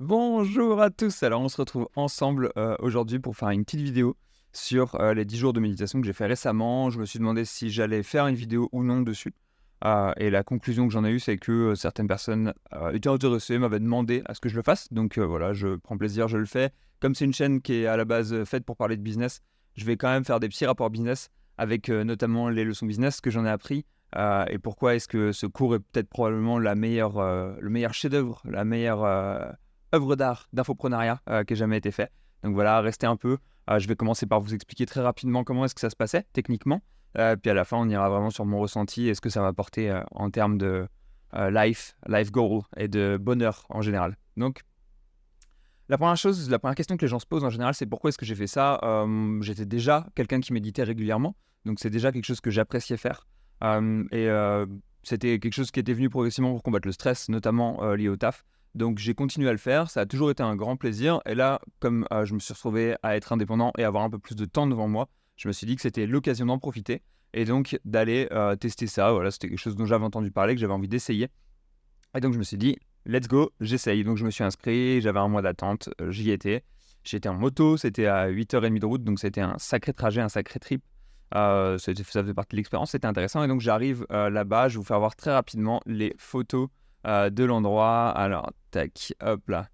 Bonjour à tous, alors on se retrouve ensemble aujourd'hui pour faire une petite vidéo sur les 10 jours de méditation que j'ai fait récemment. Je me suis demandé si j'allais faire une vidéo ou non dessus. Et la conclusion que j'en ai eue, c'est que certaines personnes étaient intéressées, m'avaient demandé à ce que je le fasse. Donc voilà, je prends plaisir, je le fais. Comme c'est une chaîne qui est à la base faite pour parler de business, je vais quand même faire des petits rapports business avec notamment les leçons business que j'en ai appris. Et pourquoi est-ce que ce cours est peut-être probablement le meilleur chef-d'œuvre, la meilleure œuvre d'art d'infoprenariat qui ait jamais été fait. Donc voilà, restez un peu. Je vais commencer par vous expliquer très rapidement comment est-ce que ça se passait techniquement. Puis à la fin, on ira vraiment sur mon ressenti et ce que ça m'a apporté en termes de life goal et de bonheur en général. Donc, la première question que les gens se posent en général, c'est pourquoi est-ce que j'ai fait ça. J'étais déjà quelqu'un qui méditait régulièrement, donc c'est déjà quelque chose que j'appréciais faire. C'était quelque chose qui était venu progressivement pour combattre le stress, notamment lié au taf. Donc j'ai continué à le faire, ça a toujours été un grand plaisir. Et là, comme je me suis retrouvé à être indépendant et avoir un peu plus de temps devant moi, je me suis dit que c'était l'occasion d'en profiter et donc d'aller tester ça. Voilà, c'était quelque chose dont j'avais entendu parler, que j'avais envie d'essayer. Et donc je me suis dit, let's go, j'essaye. Donc je me suis inscrit, j'avais un mois d'attente, j'y étais. J'étais en moto, c'était à 8h30 de route, donc c'était un sacré trajet, un sacré trip. Ça faisait partie de l'expérience, c'était intéressant. Et donc j'arrive là-bas, je vais vous faire voir très rapidement les photos de l'endroit. Alors, tac, hop là.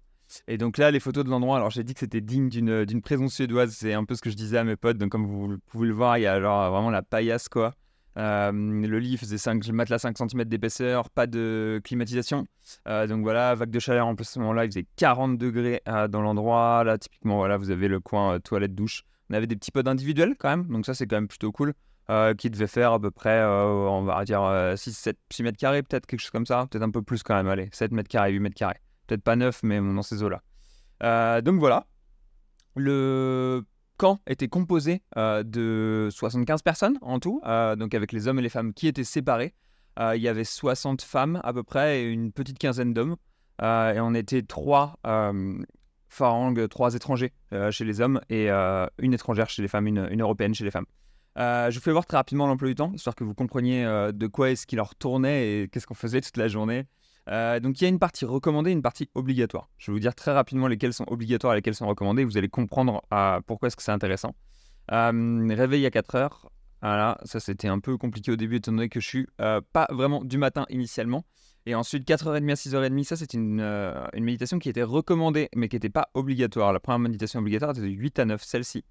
Et donc là, les photos de l'endroit, alors j'ai dit que c'était digne d'une prison suédoise, c'est un peu ce que je disais à mes potes. Donc comme vous pouvez le voir, il y a alors vraiment la paillasse quoi. Le lit faisait 5, le matelas 5 cm d'épaisseur, pas de climatisation. Donc voilà, vague de chaleur en plus à ce moment-là, il faisait 40 degrés dans l'endroit. Là, typiquement, voilà, vous avez le coin toilette-douche. On avait des petits pods individuels quand même, donc ça c'est quand même plutôt cool. Qui devait faire à peu près, on va dire 6, 7, 6 mètres carrés, peut-être quelque chose comme ça. Peut-être un peu plus quand même, allez, 7 mètres carrés, 8 mètres carrés. Peut-être pas 9, mais dans ces eaux-là. Donc voilà, le camp était composé de 75 personnes en tout, donc avec les hommes et les femmes qui étaient séparés. Il y avait 60 femmes à peu près et une petite quinzaine d'hommes. Et on était trois farangues, trois étrangers chez les hommes et une étrangère chez les femmes, une européenne chez les femmes. Je vous fais voir très rapidement l'emploi du temps, histoire que vous compreniez de quoi est-ce qu'il leur tournait et qu'est-ce qu'on faisait toute la journée. Donc il y a une partie recommandée et une partie obligatoire. Je vais vous dire très rapidement lesquelles sont obligatoires et lesquelles sont recommandées. Vous allez comprendre pourquoi est-ce que c'est intéressant. Réveil à 4 heures. Voilà, ça c'était un peu compliqué au début étant donné que je suis pas vraiment du matin initialement. Et ensuite 4h30 à 6h30, ça c'était une méditation qui était recommandée mais qui n'était pas obligatoire. La première méditation obligatoire était de 8 à 9, celle-ci.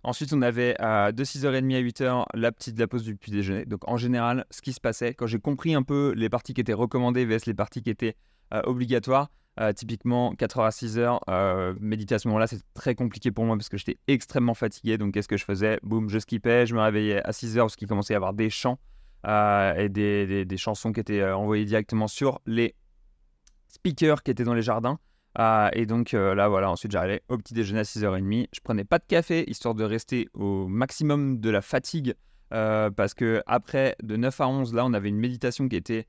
Ensuite, on avait de 6h30 à 8h la pause du petit déjeuner. Donc, en général, ce qui se passait, quand j'ai compris un peu les parties qui étaient recommandées vs les parties qui étaient obligatoires, typiquement 4h à 6h, méditer à ce moment-là, c'est très compliqué pour moi parce que j'étais extrêmement fatigué. Donc, qu'est-ce que je faisais? Boum, je skippais, je me réveillais à 6h parce qu'il commençait à y avoir des chants et des chansons qui étaient envoyées directement sur les speakers qui étaient dans les jardins. Et donc là, voilà, ensuite j'arrivais au petit déjeuner à 6h30. Je prenais pas de café, histoire de rester au maximum de la fatigue. Parce que après, de 9 à 11, là, on avait une méditation qui était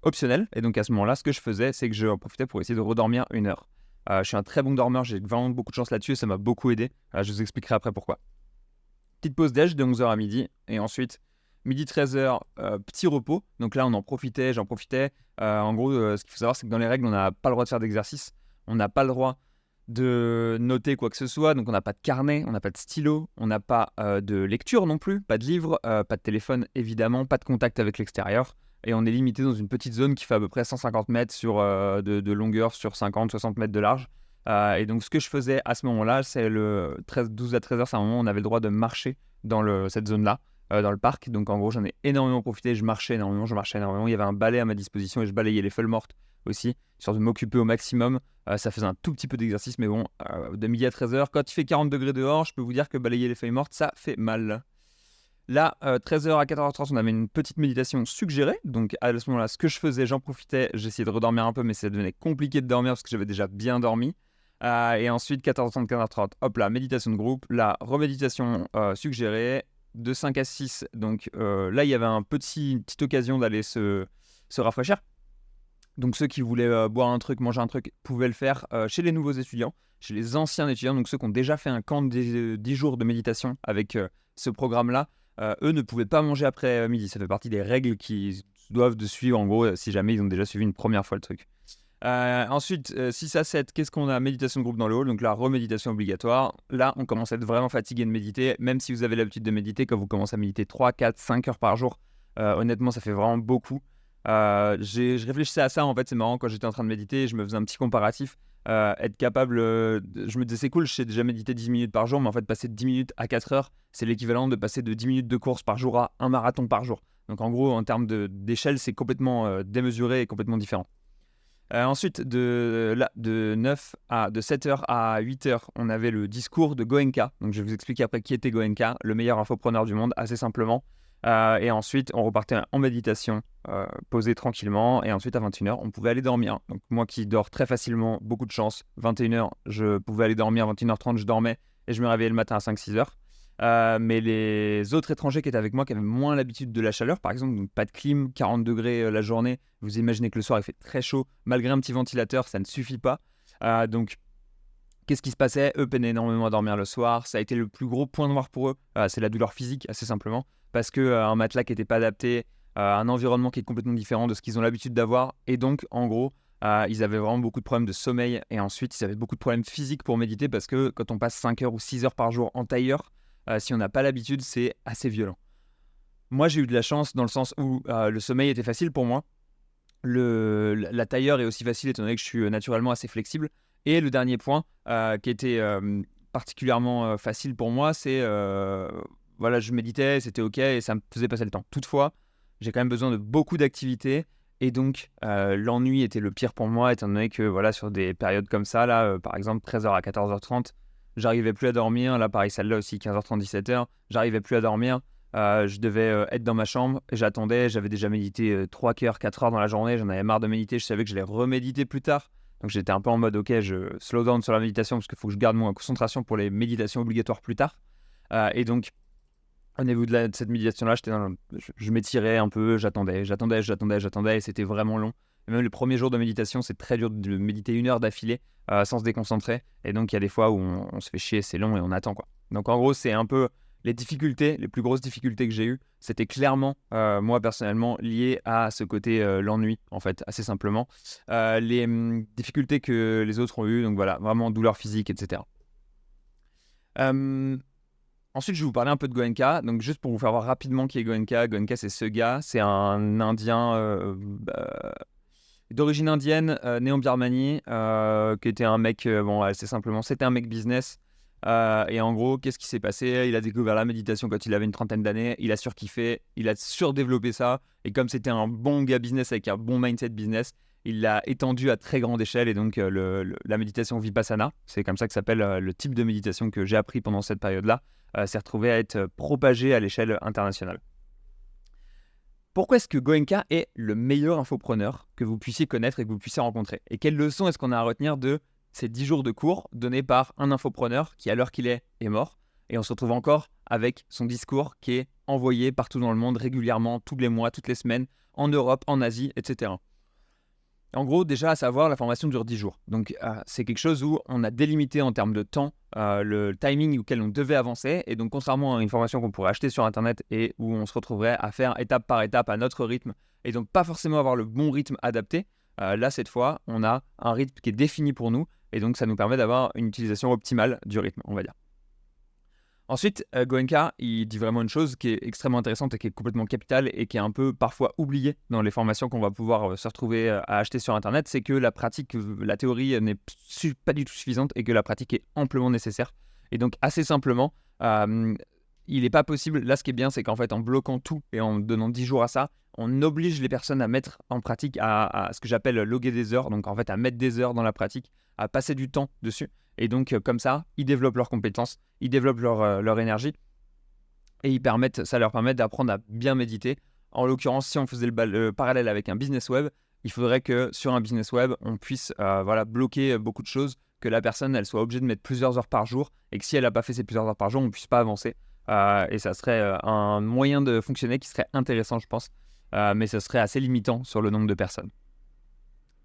optionnelle. Et donc à ce moment-là, ce que je faisais, c'est que je en profitais pour essayer de redormir 1 heure. Je suis un très bon dormeur, j'ai vraiment beaucoup de chance là-dessus et ça m'a beaucoup aidé. Je vous expliquerai après pourquoi. Petite pause déj de 11h à midi. Et ensuite, midi 13h, petit repos. Donc là, j'en profitais. En gros, ce qu'il faut savoir, c'est que dans les règles, on n'a pas le droit de faire d'exercice. On n'a pas le droit de noter quoi que ce soit. Donc on n'a pas de carnet, on n'a pas de stylo, on n'a pas de lecture non plus, pas de livre, pas de téléphone évidemment, pas de contact avec l'extérieur. Et on est limité dans une petite zone qui fait à peu près 150 mètres de longueur sur 50-60 mètres de large. Et donc ce que je faisais à ce moment-là, c'est le 12 à 13h, c'est un moment où on avait le droit de marcher dans cette zone-là, dans le parc. Donc en gros, j'en ai énormément profité, je marchais énormément. Il y avait un balai à ma disposition et je balayais les feuilles mortes aussi, histoire de m'occuper au maximum. Ça faisait un tout petit peu d'exercice, mais bon, de midi à 13h, quand il fait 40 degrés dehors, je peux vous dire que balayer les feuilles mortes, ça fait mal. Là, 13h à 14h30, on avait une petite méditation suggérée. Donc à ce moment-là, ce que je faisais, j'en profitais, j'essayais de redormir un peu, mais ça devenait compliqué de dormir parce que j'avais déjà bien dormi. Et ensuite, 14h30, 15h30, hop là, méditation de groupe. La reméditation suggérée, de 5 à 6. Donc là, il y avait une petite occasion d'aller se rafraîchir. Donc ceux qui voulaient boire un truc, manger un truc, pouvaient le faire chez les nouveaux étudiants, chez les anciens étudiants, donc ceux qui ont déjà fait un camp de 10 jours de méditation avec ce programme-là, eux ne pouvaient pas manger après midi. Ça fait partie des règles qu'ils doivent de suivre, en gros, si jamais ils ont déjà suivi une première fois le truc. Ensuite, 6 à 7, qu'est-ce qu'on a? Méditation de groupe dans le hall, donc la reméditation obligatoire. Là, on commence à être vraiment fatigué de méditer, même si vous avez l'habitude de méditer, quand vous commencez à méditer 3, 4, 5 heures par jour, honnêtement, ça fait vraiment beaucoup. Je réfléchissais à ça, en fait, c'est marrant, quand j'étais en train de méditer, je me faisais un petit comparatif. Être capable, je me disais, c'est cool, je sais déjà méditer 10 minutes par jour, mais en fait, passer de 10 minutes à 4 heures, c'est l'équivalent de passer de 10 minutes de course par jour à un marathon par jour. Donc en gros, en termes d'échelle, c'est complètement démesuré et complètement différent. Ensuite, de 7h à 8h, on avait le discours de Goenka. Donc, je vais vous expliquer après qui était Goenka, le meilleur infopreneur du monde, assez simplement. Et ensuite, on repartait en méditation, posé tranquillement. Et ensuite, à 21h, on pouvait aller dormir. Donc, moi qui dors très facilement, beaucoup de chance. 21h, je pouvais aller dormir. 21h30, je dormais et je me réveillais le matin à 5-6h. Mais les autres étrangers qui étaient avec moi, qui avaient moins l'habitude de la chaleur, par exemple, donc pas de clim, 40 degrés la journée, vous imaginez que le soir il fait très chaud, malgré un petit ventilateur, ça ne suffit pas. Donc, qu'est-ce qui se passait? Eux peinaient énormément à dormir le soir, ça a été le plus gros point noir pour eux, c'est la douleur physique, assez simplement, parce qu'un matelas qui n'était pas adapté, un environnement qui est complètement différent de ce qu'ils ont l'habitude d'avoir, et donc, en gros, ils avaient vraiment beaucoup de problèmes de sommeil, et ensuite, ils avaient beaucoup de problèmes physiques pour méditer, parce que quand on passe 5 heures ou 6 heures par jour en tailleur, si on n'a pas l'habitude, c'est assez violent. Moi, j'ai eu de la chance dans le sens où le sommeil était facile pour moi. La tailleur est aussi facile étant donné que je suis naturellement assez flexible. Et le dernier point qui était particulièrement facile pour moi, c'est voilà, je méditais, c'était OK et ça me faisait passer le temps. Toutefois, j'ai quand même besoin de beaucoup d'activités et donc l'ennui était le pire pour moi étant donné que voilà, sur des périodes comme ça, là, par exemple 13h à 14h30, j'arrivais plus à dormir. Là, pareil, celle-là aussi, 15h30, 17h, j'arrivais plus à dormir. Je devais être dans ma chambre, j'attendais, j'avais déjà médité 3 heures, 4 heures dans la journée, j'en avais marre de méditer, je savais que j'allais reméditer plus tard. Donc j'étais un peu en mode, ok, je slow down sur la méditation parce qu'il faut que je garde mon concentration pour les méditations obligatoires plus tard. Et donc, au niveau de cette méditation-là, je m'étirais un peu, j'attendais, et c'était vraiment long. Et même les premiers jours de méditation, c'est très dur de méditer 1 heure d'affilée sans se déconcentrer. Et donc, il y a des fois où on se fait chier, c'est long et on attend, quoi. Donc, en gros, c'est un peu les difficultés, les plus grosses difficultés que j'ai eues, c'était clairement, moi personnellement, lié à ce côté l'ennui, en fait, assez simplement. Les difficultés que les autres ont eues, donc voilà, vraiment douleur physique, etc. Ensuite, je vais vous parler un peu de Goenka. Donc, juste pour vous faire voir rapidement qui est Goenka. Goenka, c'est ce gars. C'est un Indien d'origine indienne, né en Birmanie, qui était un mec, bon, assez simplement, c'était un mec business. Et en gros, qu'est-ce qui s'est passé? Il a découvert la méditation quand il avait une trentaine d'années. Il a surkiffé, il a surdéveloppé ça. Et comme c'était un bon gars business avec un bon mindset business, il l'a étendu à très grande échelle. Et donc, la méditation Vipassana, c'est comme ça que s'appelle le type de méditation que j'ai appris pendant cette période-là, s'est retrouvé à être propagé à l'échelle internationale. Pourquoi est-ce que Goenka est le meilleur infopreneur que vous puissiez connaître et que vous puissiez rencontrer? Et quelles leçons est-ce qu'on a à retenir de ces 10 jours de cours donnés par un infopreneur qui, à l'heure qu'il est mort? Et on se retrouve encore avec son discours qui est envoyé partout dans le monde régulièrement, tous les mois, toutes les semaines, en Europe, en Asie, etc. En gros, déjà à savoir, la formation dure 10 jours. Donc, c'est quelque chose où on a délimité en termes de temps le timing auquel on devait avancer. Et donc, contrairement à une formation qu'on pourrait acheter sur Internet et où on se retrouverait à faire étape par étape à notre rythme et donc pas forcément avoir le bon rythme adapté, là, cette fois, on a un rythme qui est défini pour nous. Et donc, ça nous permet d'avoir une utilisation optimale du rythme, on va dire. Ensuite, Goenka, il dit vraiment une chose qui est extrêmement intéressante et qui est complètement capitale et qui est un peu parfois oubliée dans les formations qu'on va pouvoir se retrouver à acheter sur Internet, c'est que la pratique, la théorie n'est pas du tout suffisante et que la pratique est amplement nécessaire. Et donc, assez simplement, il n'est pas possible. Là, ce qui est bien, c'est qu'en fait, en bloquant tout et en donnant 10 jours à ça, on oblige les personnes à mettre en pratique, à ce que j'appelle loguer des heures, donc en fait à mettre des heures dans la pratique, à passer du temps dessus. Et donc, comme ça, ils développent leurs compétences, ils développent leur énergie et ça leur permet d'apprendre à bien méditer. En l'occurrence, si on faisait le parallèle avec un business web, il faudrait que sur un business web, on puisse bloquer beaucoup de choses, que la personne elle soit obligée de mettre plusieurs heures par jour et que si elle n'a pas fait ces plusieurs heures par jour, on ne puisse pas avancer. Et ça serait un moyen de fonctionner qui serait intéressant, je pense, mais ça serait assez limitant sur le nombre de personnes.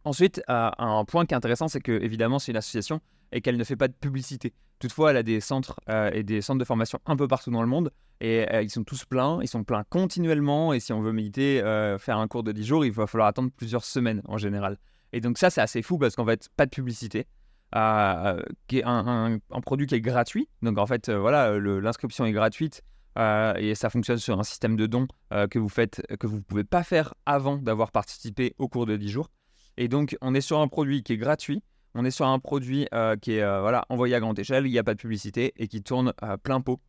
Ensuite, un point qui est intéressant, c'est que évidemment, c'est une association et qu'elle ne fait pas de publicité. Toutefois, elle a des centres et des centres de formation un peu partout dans le monde et ils sont tous pleins, ils sont pleins continuellement et si on veut méditer, faire un cours de 10 jours, il va falloir attendre plusieurs semaines en général. Et donc ça, c'est assez fou parce qu'en fait, pas de publicité, qui est un produit qui est gratuit. Donc en fait, voilà, l'inscription est gratuite et ça fonctionne sur un système de dons que vous ne pouvez pas faire avant d'avoir participé au cours de 10 jours. Et donc, on est sur un produit qui est gratuit. On est sur un produit qui est voilà, envoyé à grande échelle, il n'y a pas de publicité et qui tourne plein pot.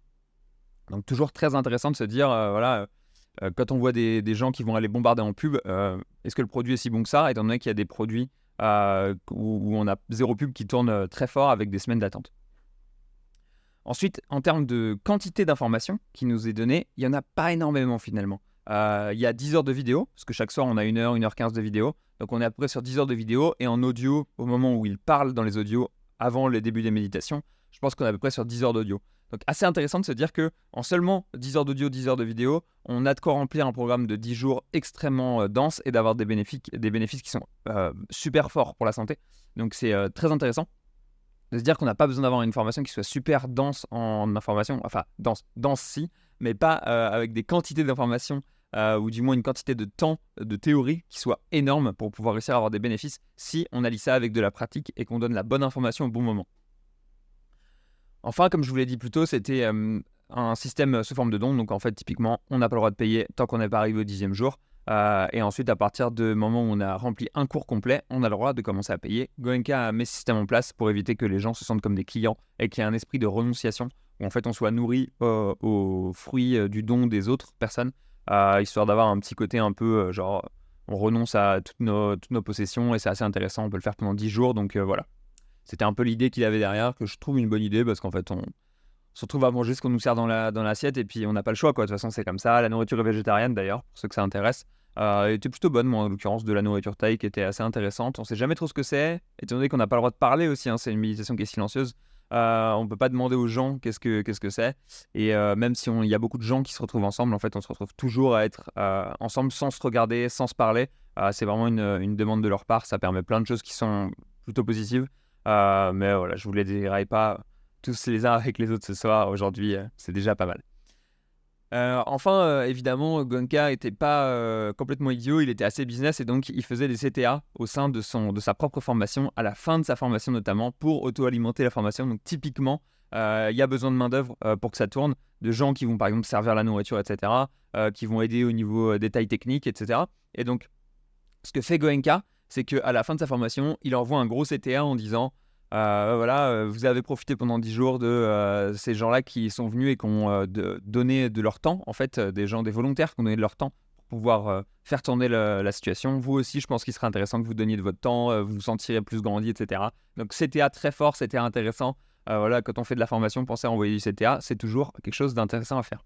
Donc toujours très intéressant de se dire, voilà, quand on voit des gens qui vont aller bombarder en pub, est-ce que le produit est si bon que ça, étant donné qu'il y a des produits où on a zéro pub qui tourne très fort avec des semaines d'attente. Ensuite, en termes de quantité d'informations qui nous est donnée, il n'y en a pas énormément finalement. Il y a 10 heures de vidéo, parce que chaque soir on a 1h15 de vidéo. Donc on est à peu près sur 10 heures de vidéo, et en audio, au moment où il parle dans les audios, avant le début des méditations, je pense qu'on est à peu près sur 10 heures d'audio. Donc assez intéressant de se dire que en seulement 10 heures d'audio, 10 heures de vidéo, on a de quoi remplir un programme de 10 jours extrêmement dense et d'avoir des bénéfices qui sont super forts pour la santé. Donc c'est très intéressant de se dire qu'on n'a pas besoin d'avoir une formation qui soit super dense en information, enfin dense si, mais pas avec des quantités d'informations ou du moins une quantité de temps de théorie qui soit énorme pour pouvoir réussir à avoir des bénéfices si on allie ça avec de la pratique et qu'on donne la bonne information au bon moment. Enfin, comme je vous l'ai dit plus tôt, c'était un système sous forme de don. Donc en fait, typiquement, on n'a pas le droit de payer tant qu'on n'est pas arrivé au 10e jour. Et ensuite, à partir du moment où on a rempli un cours complet, on a le droit de commencer à payer. Goenka met ce système en place pour éviter que les gens se sentent comme des clients et qu'il y ait un esprit de renonciation, où en fait on soit nourri aux fruits du don des autres personnes, histoire d'avoir un petit côté un peu genre on renonce à toutes nos possessions, et c'est assez intéressant. On peut le faire pendant 10 jours, donc voilà. C'était un peu l'idée qu'il avait derrière, que je trouve une bonne idée, parce qu'en fait on se retrouve à manger ce qu'on nous sert dans l'assiette, et puis on n'a pas le choix, quoi. De toute façon, c'est comme ça. La nourriture est végétarienne d'ailleurs, pour ceux que ça intéresse. Elle était plutôt bonne, moi en l'occurrence, de la nourriture thaï qui était assez intéressante. On sait jamais trop ce que c'est, étant donné qu'on n'a pas le droit de parler aussi, hein. C'est une méditation qui est silencieuse. On peut pas demander aux gens qu'est-ce que c'est. Et même si il y a beaucoup de gens qui se retrouvent ensemble, en fait, on se retrouve toujours à être ensemble sans se regarder, sans se parler. C'est vraiment une demande de leur part. Ça permet plein de choses qui sont plutôt positives. Mais voilà, je vous les déraille pas tous les uns avec les autres ce soir. Aujourd'hui, c'est déjà pas mal. Enfin, évidemment, Goenka n'était pas complètement idiot, il était assez business, et donc il faisait des CTA au sein de sa propre formation, à la fin de sa formation notamment, pour auto-alimenter la formation. Donc typiquement, il y a besoin de main-d'œuvre pour que ça tourne, de gens qui vont par exemple servir la nourriture, etc., qui vont aider au niveau détails techniques, etc. Et donc, ce que fait Goenka, c'est qu'à la fin de sa formation, il envoie un gros CTA en disant voilà, vous avez profité pendant 10 jours de ces gens-là qui sont venus et qui ont donné de leur temps, en fait, des volontaires qui ont donné de leur temps pour pouvoir faire tourner la situation. Vous aussi, je pense qu'il serait intéressant que vous donniez de votre temps, vous vous sentirez plus grandi, etc. Donc CTA très fort, CTA intéressant. Voilà, quand on fait de la formation, pensez à envoyer du CTA, c'est toujours quelque chose d'intéressant à faire.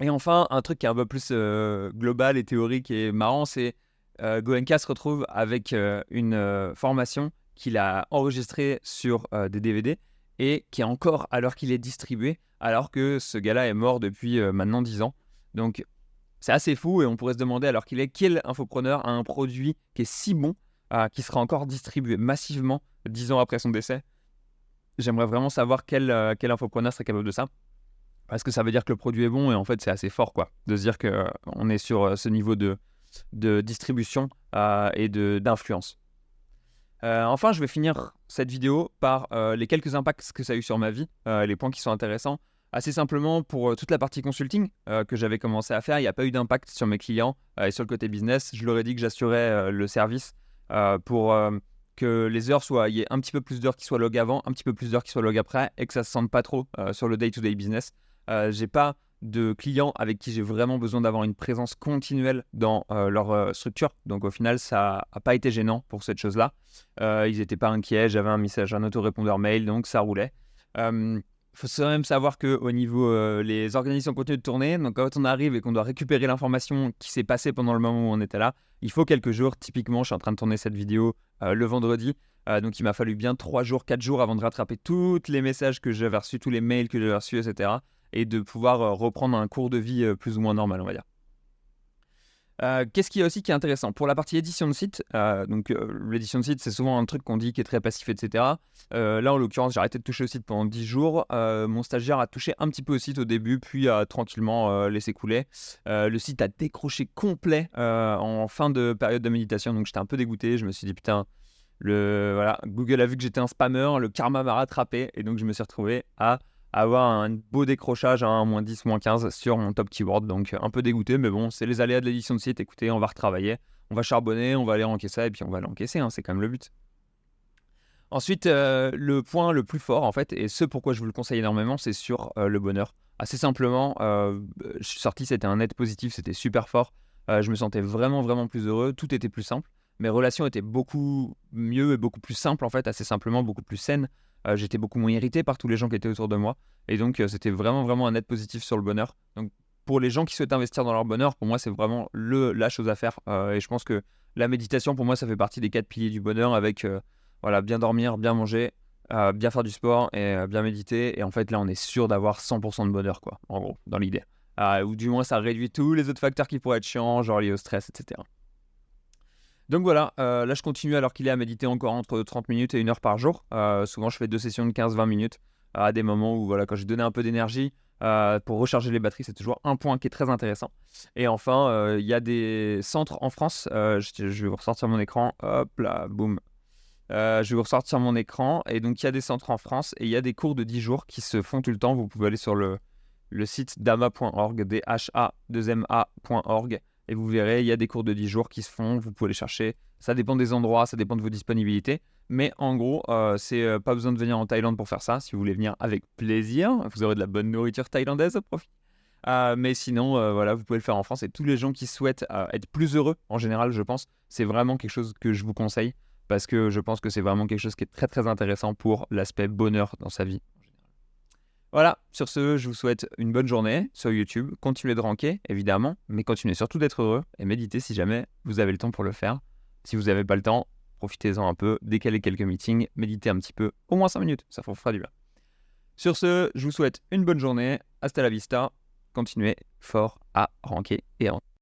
Et enfin, un truc qui est un peu plus global et théorique et marrant, c'est Goenka se retrouve avec une formation qu'il a enregistrée sur des DVD et qui est encore à l'heure qu'il est distribué, alors que ce gars-là est mort depuis maintenant 10 ans. Donc c'est assez fou, et on pourrait se demander, alors qu'il est, quel infopreneur a un produit qui est si bon, qui sera encore distribué massivement 10 ans après son décès. J'aimerais vraiment savoir quel infopreneur serait capable de ça. Parce que ça veut dire que le produit est bon, et en fait c'est assez fort, quoi, de se dire qu'on est sur ce niveau de distribution et d'influence. Enfin, je vais finir cette vidéo par les quelques impacts que ça a eu sur ma vie, les points qui sont intéressants. Assez simplement, pour toute la partie consulting que j'avais commencé à faire, il n'y a pas eu d'impact sur mes clients et sur le côté business. Je leur ai dit que j'assurais le service pour que les heures il y ait un petit peu plus d'heures qui soient log avant, un petit peu plus d'heures qui soient log après, et que ça ne se sente pas trop sur le day-to-day business. J'ai pas de clients avec qui j'ai vraiment besoin d'avoir une présence continuelle dans leur structure. Donc au final, ça n'a pas été gênant pour cette chose-là. Ils n'étaient pas inquiets, j'avais un autorépondeur mail, donc ça roulait. Faut quand même savoir qu'au niveau les organisations continuent de tourner, donc quand on arrive et qu'on doit récupérer l'information qui s'est passée pendant le moment où on était là, il faut quelques jours. Typiquement, je suis en train de tourner cette vidéo le vendredi, donc il m'a fallu bien 3 jours, 4 jours avant de rattraper tous les messages que j'avais reçus, tous les mails que j'avais reçus, etc., et de pouvoir reprendre un cours de vie plus ou moins normal, on va dire. Qu'est-ce qu'il y a aussi qui est intéressant? Pour la partie édition de site, l'édition de site, c'est souvent un truc qu'on dit qui est très passif et cetera. Là, en l'occurrence, j'ai arrêté de toucher au site pendant 10 jours. Mon stagiaire a touché un petit peu au site au début, puis a tranquillement, laissé couler. Le site a décroché complet, en fin de période de méditation, donc j'étais un peu dégoûté. Je me suis dit: «Putain, voilà, Google a vu que j'étais un spammer, le karma m'a rattrapé» et donc je me suis retrouvé à avoir un beau décrochage à un -10, -15 sur mon top keyword. Donc un peu dégoûté, mais bon, c'est les aléas de l'édition de site. Écoutez, on va retravailler, on va charbonner, on va aller ranker ça et puis on va l'encaisser, hein, c'est quand même le but. Ensuite, le point le plus fort en fait et ce pourquoi je vous le conseille énormément, c'est sur, le bonheur. Assez simplement, je suis sorti, c'était un net positif, c'était super fort. Je me sentais vraiment, vraiment plus heureux, tout était plus simple. Mes relations étaient beaucoup mieux et beaucoup plus simples en fait, assez simplement, beaucoup plus saines. J'étais beaucoup moins irrité par tous les gens qui étaient autour de moi et donc c'était vraiment, vraiment un net positif sur le bonheur. Donc pour les gens qui souhaitent investir dans leur bonheur, pour moi, c'est vraiment la chose à faire, et je pense que la méditation, pour moi, ça fait partie des 4 piliers du bonheur avec, voilà, bien dormir, bien manger, bien faire du sport et bien méditer et en fait, là, on est sûr d'avoir 100 de bonheur, quoi, en gros, dans l'idée. Ou du moins, ça réduit tous les autres facteurs qui pourraient être chiants, genre liés au stress et cetera. Donc voilà, là, je continue alors qu'il est à méditer encore entre 30 minutes et 1 heure par jour. Souvent, je fais 2 sessions de 15-20 minutes à des moments où, voilà, quand j'ai donné un peu d'énergie, pour recharger les batteries, c'est toujours un point qui est très intéressant et enfin, il y a des centres en France, je vais vous ressortir mon écran, hop là, boum. Je vais vous ressortir mon écran et donc il y a des centres en France et il y a des cours de 10 jours qui se font tout le temps. Vous pouvez aller sur le site dama.org, dha2ma.org et vous verrez, il y a des cours de 10 jours qui se font. Vous pouvez les chercher. Ça dépend des endroits, ça dépend de vos disponibilités. Mais en gros, c'est pas besoin de venir en Thaïlande pour faire ça. Si vous voulez venir avec plaisir, vous aurez de la bonne nourriture thaïlandaise au profit. Mais sinon, voilà, vous pouvez le faire en France et tous les gens qui souhaitent être plus heureux, en général, je pense, c'est vraiment quelque chose que je vous conseille parce que je pense que c'est vraiment quelque chose qui est très très intéressant pour l'aspect bonheur dans sa vie. Voilà, sur ce, je vous souhaite une bonne journée sur YouTube. Continuez de ranker, évidemment, mais continuez surtout d'être heureux et méditez si jamais vous avez le temps pour le faire. Si vous n'avez pas le temps, profitez-en un peu, décalez quelques meetings, méditez un petit peu, au moins 5 minutes, ça vous fera du bien. Sur ce, je vous souhaite une bonne journée, hasta la vista, continuez fort à ranker et à